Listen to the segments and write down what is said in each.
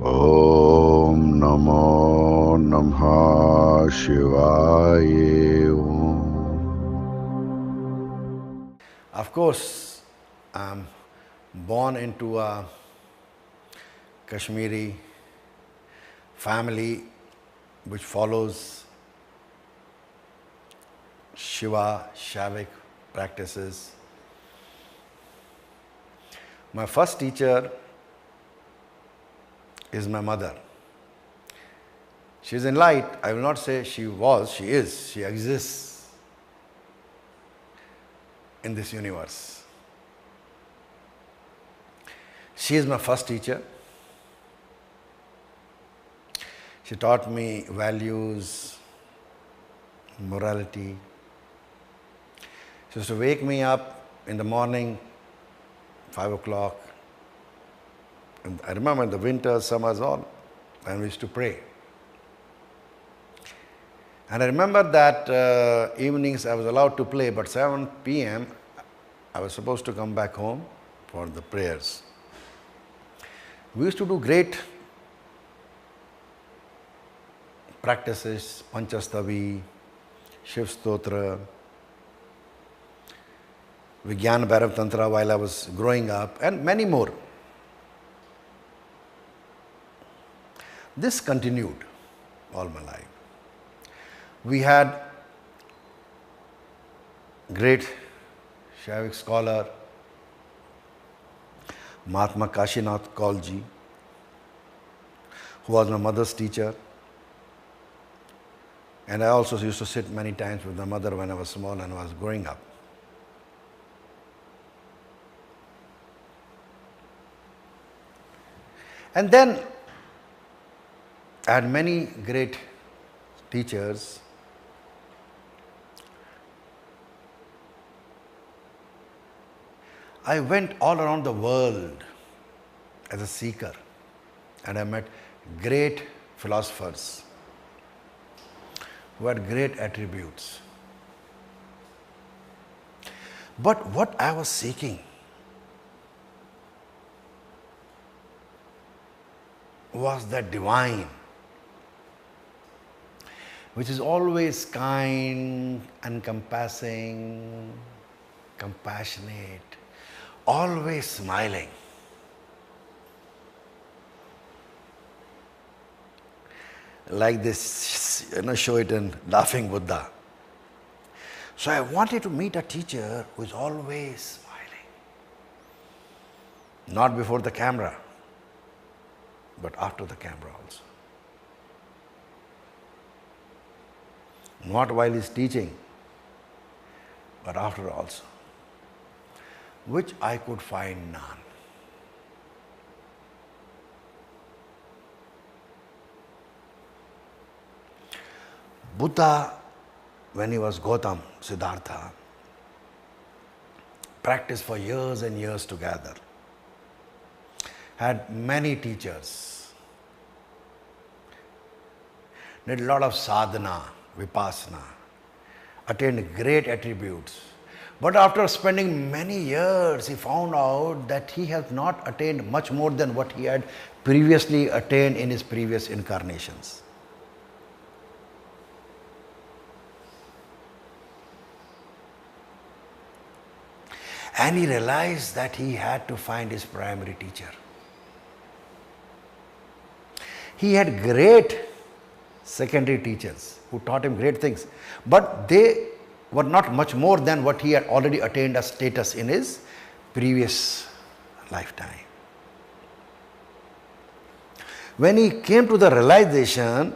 Om Namo Namah Shivaya. Of course, I'm born into a Kashmiri family which follows Shiva, Shavik practices. My first teacher is my mother. She is in light. I will not say she was, she is. She exists in this universe. She is my first teacher. She taught me values, morality. She used to wake me up in the morning, 5 o'clock. And I remember in the winter, summers, all, and we used to pray. And I remember that evenings I was allowed to play, but 7 p.m. I was supposed to come back home for the prayers. We used to do great practices, Panchastavi, Shiv Stotra, Vigyan Bhairav Tantra while I was growing up, and many more. This continued all my life. We had great Shavik scholar, Mahatma Kashinath Kaulji, who was my mother's teacher. And I also used to sit many times with my mother when I was small and I was growing up. And then I had many great teachers. I went all around the world as a seeker, and I met great philosophers who had great attributes. But what I was seeking was that divine, which is always kind, encompassing, compassionate, always smiling. Like this, show it in Laughing Buddha. So I wanted to meet a teacher who is always smiling. Not before the camera, but after the camera also. Not while he's teaching, but after also. Which I could find none. Buddha, when he was Gautam, Siddhartha, practiced for years and years together. Had many teachers. Did a lot of sadhana, vipassana, attained great attributes. But after spending many years, he found out that he has not attained much more than what he had previously attained in his previous incarnations. And he realized that he had to find his primary teacher. He had great secondary teachers who taught him great things, but they were not much more than what he had already attained as status in his previous lifetime. When he came to the realization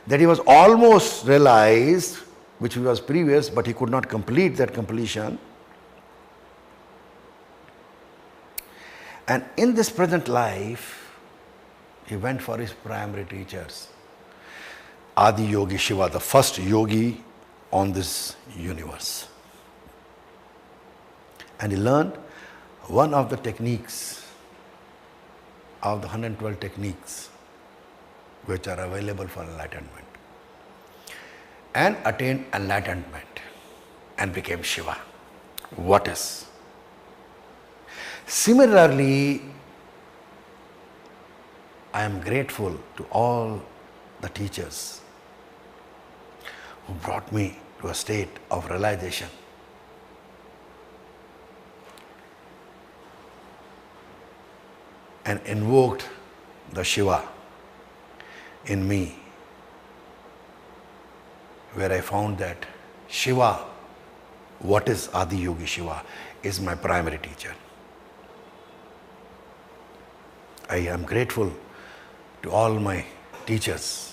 that he was almost realized, which was previous, but he could not complete that completion. And in this present life, he went for his primary teachers. Adi Yogi Shiva, the first yogi on this universe. And he learned one of the techniques of the 112 techniques which are available for enlightenment. And attained enlightenment and became Shiva. What is? Similarly, I am grateful to all the teachers who brought me to a state of realization. And invoked the Shiva in me, where I found that Shiva, what is Adi Yogi Shiva, is my primary teacher. I am grateful to all my teachers